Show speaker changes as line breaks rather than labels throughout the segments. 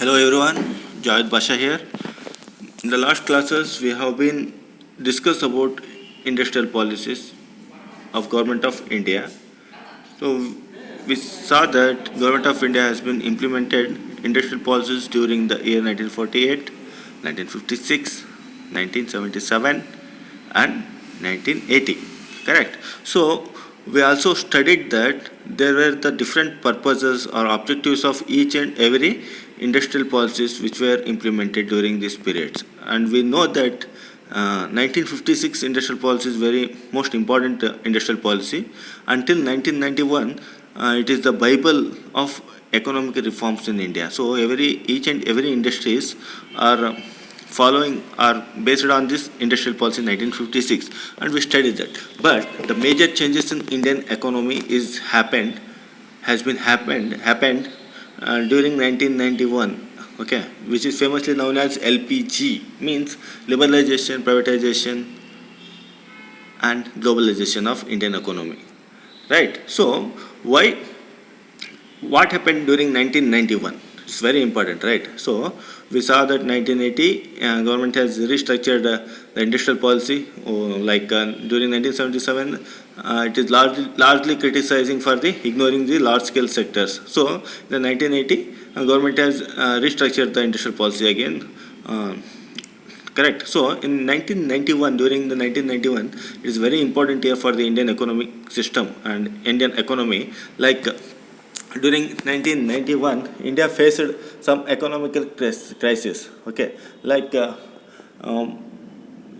Hello everyone, Javed Basha here. In the last classes we have been discussed about industrial policies of Government of India. So we saw that Government of India has been implemented industrial policies during the year 1948, 1956, 1977 and 1980. Correct. So we also studied that there were the different purposes or objectives of each and every industrial policies which were implemented during these periods. And we know that 1956 industrial policy is very most important industrial policy. Until 1991, it is the Bible of economic reforms in India. So each and every industries are following are based on this industrial policy in 1956, and we studied that. But the major changes in Indian economy happened during 1991. Okay, which is famously known as LPG, means liberalization, privatization, and globalization of Indian economy. Right. So why? What happened during 1991? It's very important, right? So we saw that 1980 government has restructured the industrial policy. During 1977, it is largely criticizing for the ignoring the large scale sectors. So the 1980 government has restructured the industrial policy again. Correct. So in 1991, during the 1991, it is very important year for the Indian economic system and Indian economy. During 1991, India faced some economical crisis. Okay,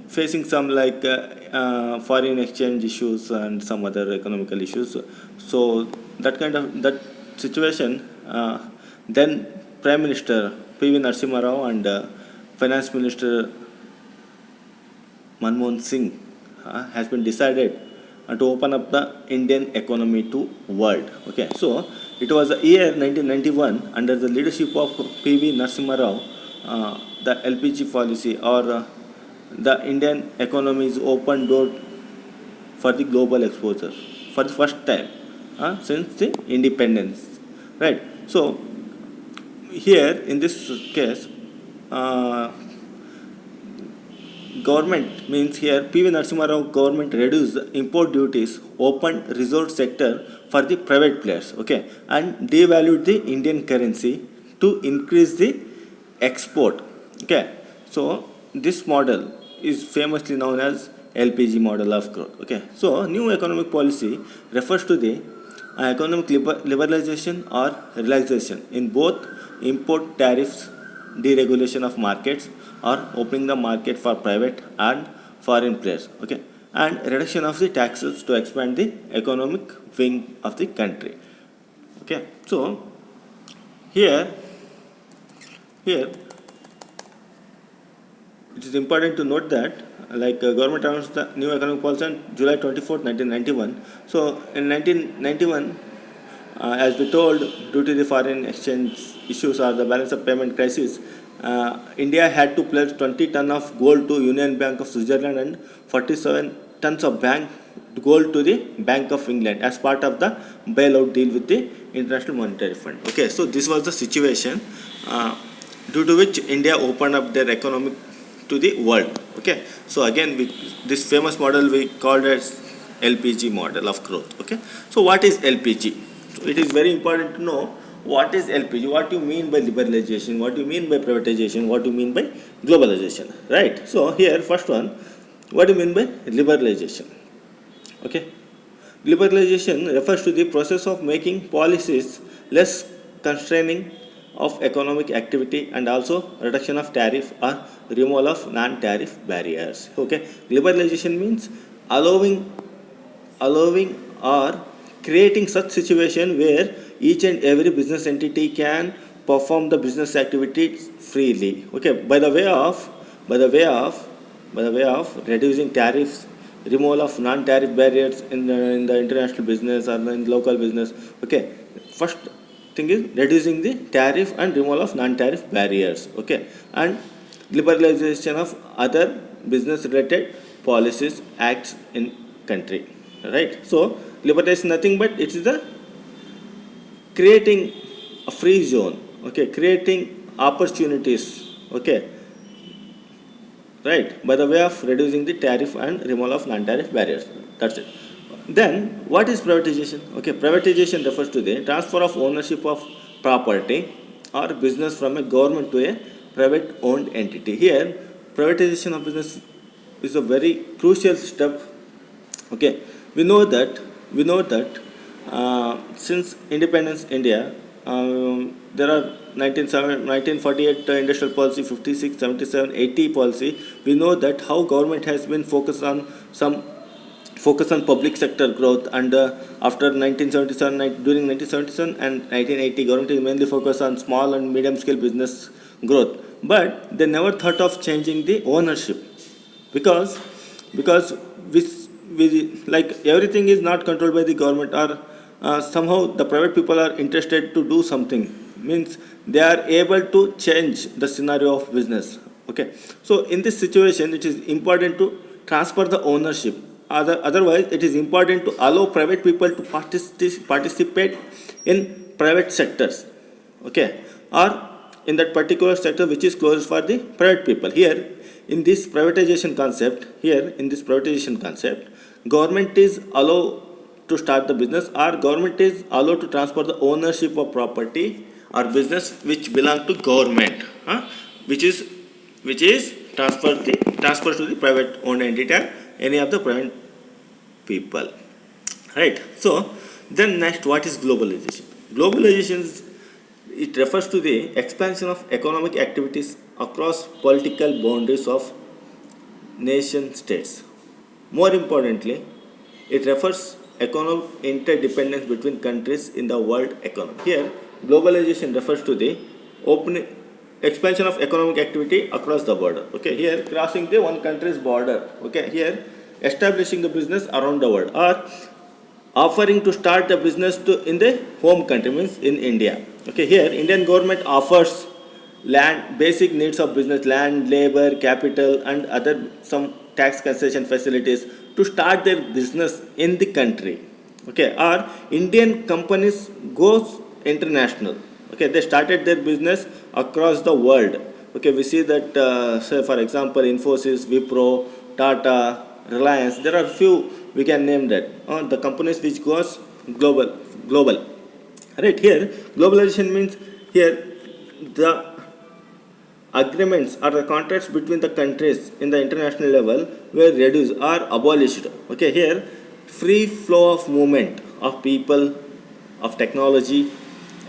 facing some foreign exchange issues and some other economical issues. So that situation, then Prime Minister P.V. Narasimha Rao and Finance Minister Manmohan Singh has been decided to open up the Indian economy to world. Okay, so it was the year 1991 under the leadership of P.V. Narasimha Rao, the LPG policy or the Indian economy is open door for the global exposure for the first time since the independence. Right. So here in this case, government means here P.V. Narasimha Rao government reduced the import duties, opened resort sector for the private players, okay, and devalued the Indian currency to increase the export. Okay, so this model is famously known as LPG model of growth. Okay, so new economic policy refers to the economic liberalization or relaxation in both import tariffs, deregulation of markets, or opening the market for private and foreign players. Okay, and reduction of the taxes to expand the economic wing of the country. Okay, so here it is important to note that government announced the new economic policy on July 24th, 1991. So in 1991, as we told, due to the foreign exchange issues or the balance of payment crisis, India had to pledge 20 tons of gold to Union Bank of Switzerland and 47 tons of gold to the Bank of England as part of the bailout deal with the International Monetary Fund. Okay, so this was the situation due to which India opened up their economy to the world. Okay, so again this famous model we called as LPG model of growth. Okay, so what is LPG? So it is very important to know what is LPG, what you mean by liberalization, what you mean by privatization, what you mean by globalization, right? So here first one, what do you mean by liberalization? Okay, liberalization refers to the process of making policies less constraining of economic activity and also reduction of tariff or removal of non-tariff barriers. Okay, liberalization means allowing or creating such situation where each and every business entity can perform the business activities freely. Okay, by the way of reducing tariffs, removal of non-tariff barriers in the international business or in local business. Okay, first thing is reducing the tariff and removal of non-tariff barriers. Okay, and liberalization of other business related policies acts in country. Right. So liberalization nothing but it is the creating a free zone. Okay, creating opportunities, okay, right, by the way of reducing the tariff and removal of non-tariff barriers. That's it. Then, what is privatization? Okay, privatization refers to the transfer of ownership of property or business from a government to a private owned entity. Here, privatization of business is a very crucial step. Okay, we know that since independence India, there are 1948 industrial policy, 56, 77, 80 policy. We know that how government has been focus on public sector growth, and after 1977, during 1977 and 1980, government is mainly focused on small and medium scale business growth, but they never thought of changing the ownership, because because we, like everything is not controlled by the government, or somehow the private people are interested to do something, means they are able to change the scenario of business. Okay, so in this situation it is important to transfer the ownership. Otherwise it is important to allow private people to participate in private sectors, okay, or in that particular sector which is closed for the private people. Here in this privatization concept, government is allowed to start the business, or government is allowed to transfer the ownership of property or business which belong to government, which is transferred to the private owned entity or any of the private people, right? So then next, what is globalization? It refers to the expansion of economic activities across political boundaries of nation states. More importantly, it refers economic interdependence between countries in the world economy. Here, globalization refers to the opening expansion of economic activity across the border. Okay, here crossing the one country's border. Okay, here establishing the business around the world, or offering to start a business in the home country, means in India. Okay, here Indian government offers land, basic needs of business, land, labor, capital, and other some tax concession facilities to start their business in the country. Okay, or Indian companies goes international. Okay, they started their business across the world. Okay, we see that say for example Infosys, Wipro, Tata, Reliance. There are few we can name that the companies which goes global. Right, here globalization means here the agreements or the contracts between the countries in the international level were reduced or abolished. Okay, here free flow of movement of people, of technology,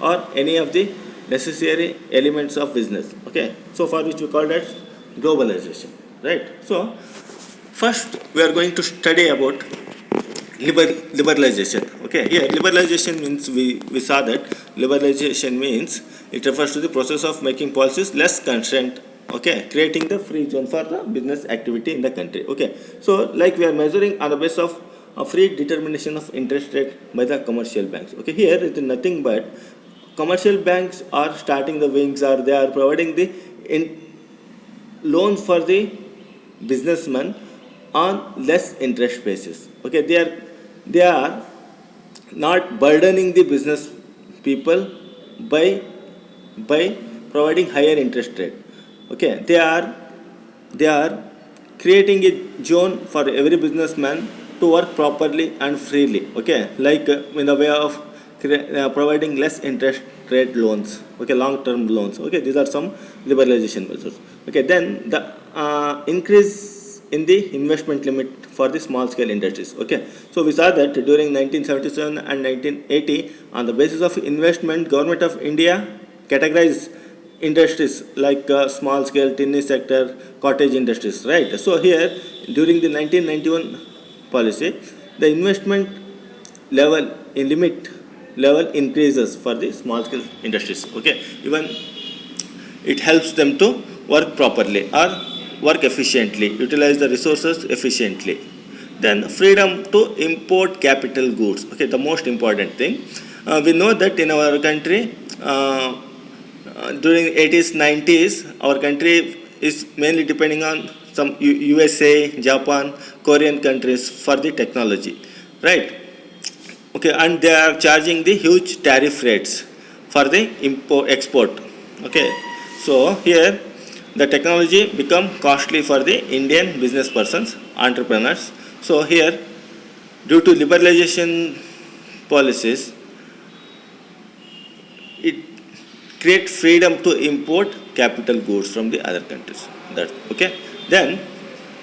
or any of the necessary elements of business. Okay, so for which we call that globalization, right? So first we are going to study about liberalization. Okay, here liberalization means we saw that liberalization means it refers to the process of making policies less constraint. Okay, creating the free zone for the business activity in the country. Okay, so like we are measuring on the basis of a free determination of interest rate by the commercial banks. Okay, here it is nothing but commercial banks are starting the wings, or they are providing the loans for the businessmen on less interest basis. Okay, they are not burdening the business people by providing higher interest rate. Okay, they are creating a zone for every businessman to work properly and freely. Okay, like in the way of providing less interest rate loans. Okay, long term loans. Okay, these are some liberalization measures. Okay, then the increase in the investment limit for the small scale industries. Okay, so we saw that during 1977 and 1980, on the basis of investment, government of India categorized industries like small scale, tiny sector, cottage industries, right? So here during the 1991 policy, the investment level in limit level increases for the small scale industries. Okay, even it helps them to work properly or work efficiently, utilize the resources efficiently. Then freedom to import capital goods. Okay, the most important thing. We know that in our country, during 80s, 90s, our country is mainly depending on some USA, Japan, Korean countries for the technology, right? Okay, and they are charging the huge tariff rates for the export. Okay, So here the technology become costly for the Indian business persons, entrepreneurs. So here due to liberalization policies, it create freedom to import capital goods from the other countries. That okay. Then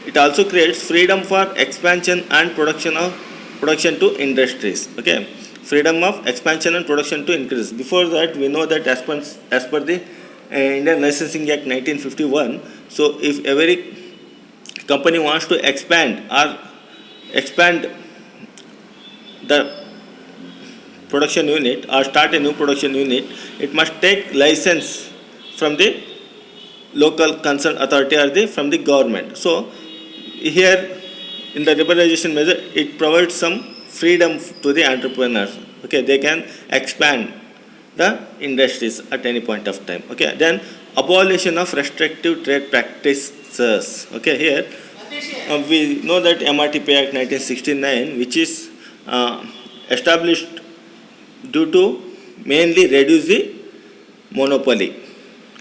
it also creates freedom for expansion and production to industries. Okay, freedom of expansion and production to increase. Before that, we know that as per the Indian Licensing Act 1951. So if every company wants to expand the production unit or start a new production unit, it must take license from the local concerned authority or from the government. So here in the liberalization measure, it provides some freedom to the entrepreneurs. Okay, they can expand the industries at any point of time. Okay, then abolition of restrictive trade practices. Okay, here we know that MRTP Act 1969, which is established due to mainly reduce the monopoly,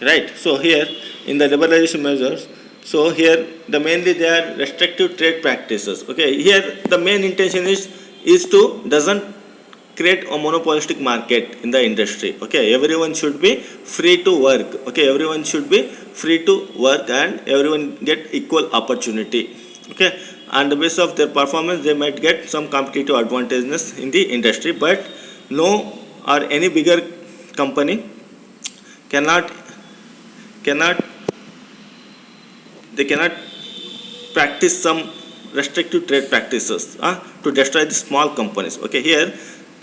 right? So here in the liberalization measures, so here the mainly they are restrictive trade practices. Okay, here the main intention is to doesn't create a monopolistic market in the industry. Okay, everyone should be free to work. Okay, everyone should be free to work and everyone get equal opportunity. Okay, on the basis of their performance, they might get some competitive advantages in the industry, but no or any bigger company cannot cannot they cannot practice some restrictive trade practices to destroy the small companies. Okay, here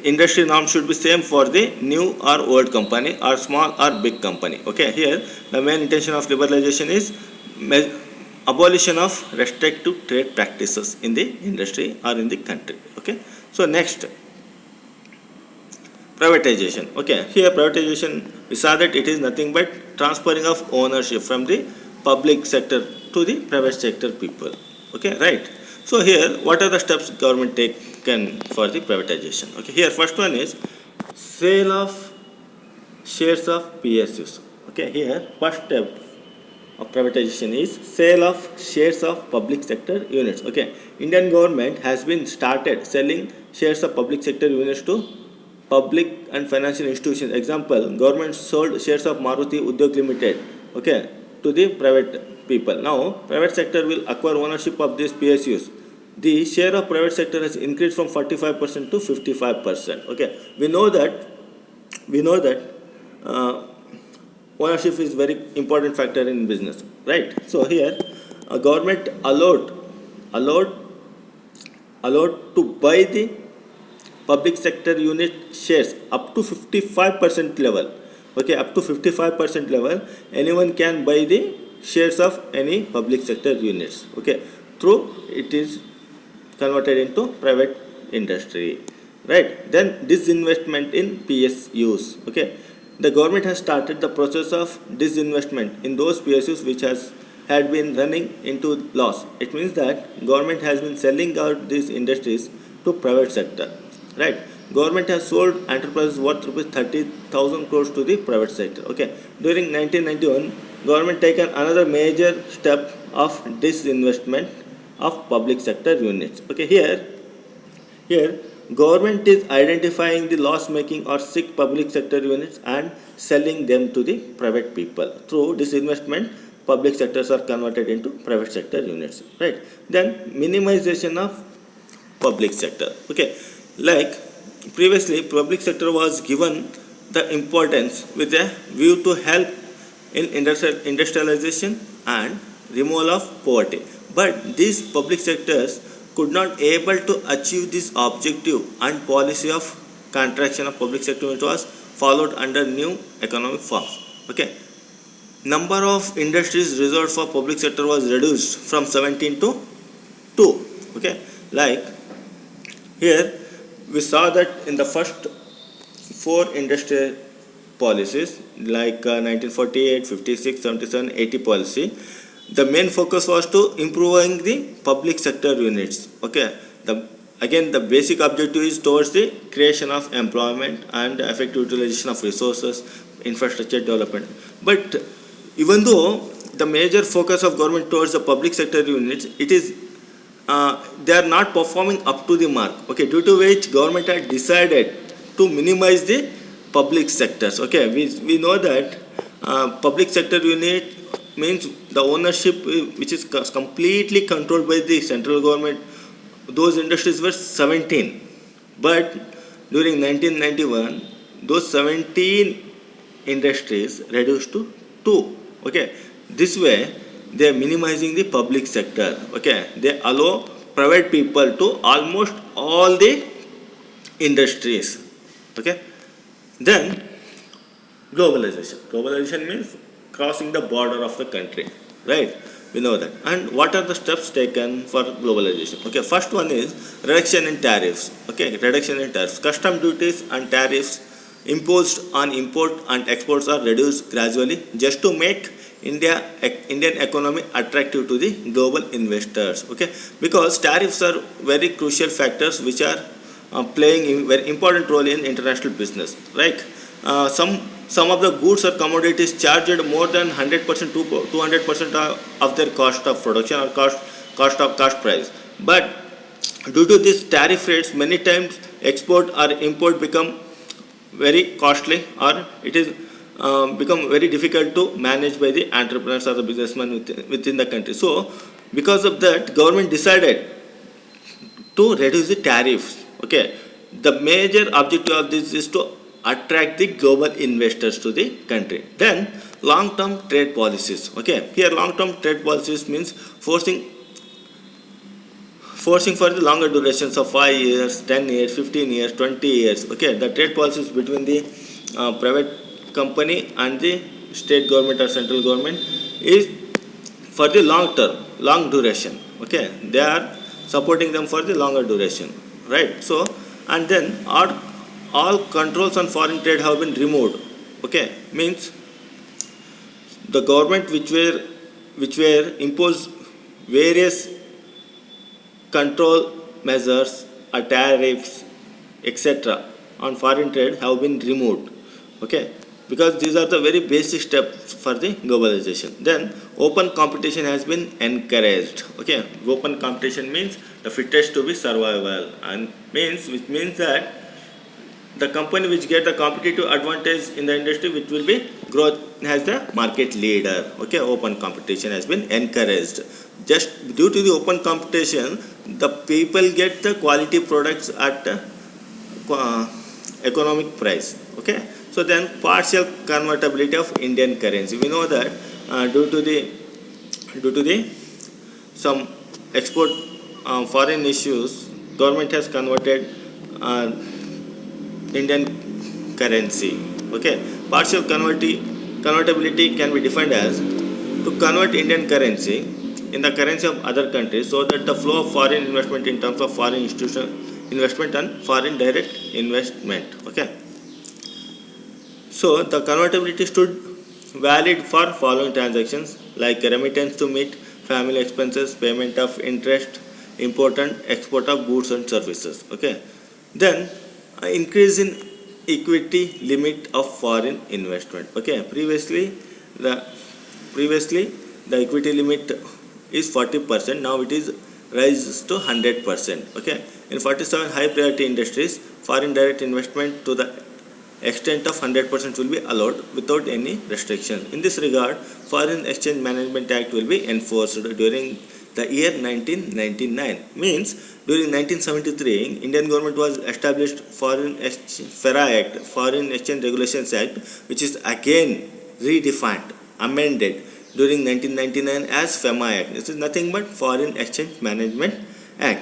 industry norm should be same for the new or old company or small or big company. Okay, here the main intention of liberalization is abolition of restrictive trade practices in the industry or in the country. Okay, so next, privatization. Okay, here privatization, we saw that it is nothing but transferring of ownership from the public sector to the private sector people. Okay, right. So here, what are the steps government taken for the privatization? Okay, here first one is sale of shares of PSUs. Okay, here first step of privatization is sale of shares of public sector units. Okay, Indian government has been started selling shares of public sector units to public and financial institutions. Example, government sold shares of Maruti Udyog Limited, okay, to the private people. Now, private sector will acquire ownership of these PSUs. The share of private sector has increased from 45% to 55%. Okay, we know that ownership is very important factor in business, right? So here, a government allowed allowed to buy the public sector unit shares up to 55% level. Okay, up to 55% level, anyone can buy the shares of any public sector units. Okay, through it is converted into private industry, right? Then disinvestment in PSUs. Okay, the government has started the process of disinvestment in those PSUs which had been running into loss. It means that government has been selling out these industries to private sector, right? Government has sold enterprises worth rupees 30,000 crores to the private sector. Okay, during 1991, government taken another major step of disinvestment of public sector units. Okay, here government is identifying the loss making or sick public sector units and selling them to the private people. Through disinvestment, public sectors are converted into private sector units, right? Then minimization of public sector. Okay, like previously public sector was given the importance with a view to help in industrialization and removal of poverty, but these public sectors could not able to achieve this objective and policy of contraction of public sector which was followed under new economic forms. Okay, number of industries reserved for public sector was reduced from 17 to 2. Okay, like here we saw that in the first four industrial policies like 1948, 56, 77, 80 policy, the main focus was to improving the public sector units. Okay, the basic objective is towards the creation of employment and effective utilization of resources, infrastructure development. But even though the major focus of government towards the public sector units, it is they are not performing up to the mark. Okay, due to which government had decided to minimize the public sectors. Okay, we know that public sector unit means the ownership which is completely controlled by the central government. Those industries were 17, but during 1991 those 17 industries reduced to 2. Okay, this way they are minimizing the public sector. Okay, they allow private people to almost all the industries. Okay, then globalization means crossing the border of the country, right? We know that. And what are the steps taken for globalization? Okay, first one is reduction in tariffs. Okay, reduction in tariffs. Custom duties and tariffs imposed on import and exports are reduced gradually just to make Indian economy attractive to the global investors. Okay, because tariffs are very crucial factors which are playing a very important role in international business. Right? Some of the goods or commodities charged more than 100% to 200% of their cost of production or cost price. But due to these tariff rates, many times export or import become very costly, or it is become very difficult to manage by the entrepreneurs or the businessmen within the country. So because of that, government decided to reduce the tariffs. Okay, the major objective of this is to attract the global investors to the country. Then long-term trade policies. Okay, here long-term trade policies means forcing for the longer durations of 5 years, 10 years, 15 years, 20 years. Okay, the trade policies between the private company and the state government or central government is for the long term, long duration. Okay, they are supporting them for the longer duration, right? So, and then all controls on foreign trade have been removed. Okay, means the government which were imposed various control measures or tariffs, etc., on foreign trade have been removed. Okay, because these are the very basic steps for the globalization. Then open competition has been encouraged. Okay, open competition means the fittest to be survival, and which means that the company which get the competitive advantage in the industry which will be growth has the market leader. Okay, open competition has been encouraged. Just due to the open competition, the people get the quality products at economic price. Okay, so then partial convertibility of Indian currency. We know that due to the some export foreign issues, government has converted uh, Indian currency. Okay, partial convertibility can be defined as to convert Indian currency in the currency of other countries so that the flow of foreign investment in terms of foreign institutional investment and foreign direct investment. Okay, so the convertibility stood valid for following transactions like remittance to meet family expenses, payment of interest, import and export of goods and services. Okay, then increase in equity limit of foreign investment. Okay, the previously the equity limit is 40%. Now it is rises to 100%. Okay, in 47 high priority industries, foreign direct investment to the extent of 100% will be allowed without any restrictions. In this regard, Foreign Exchange Management Act will be enforced during the year 1999. Means during 1973, Indian government was established FERA Act, Foreign Exchange Regulations Act, which is again redefined, amended during 1999 as FEMA Act. This is nothing but Foreign Exchange Management Act.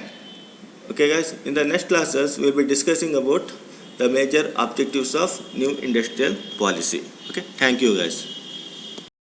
Okay, guys. In the next classes, we will be discussing about the major objectives of new industrial policy. Okay, thank you, guys.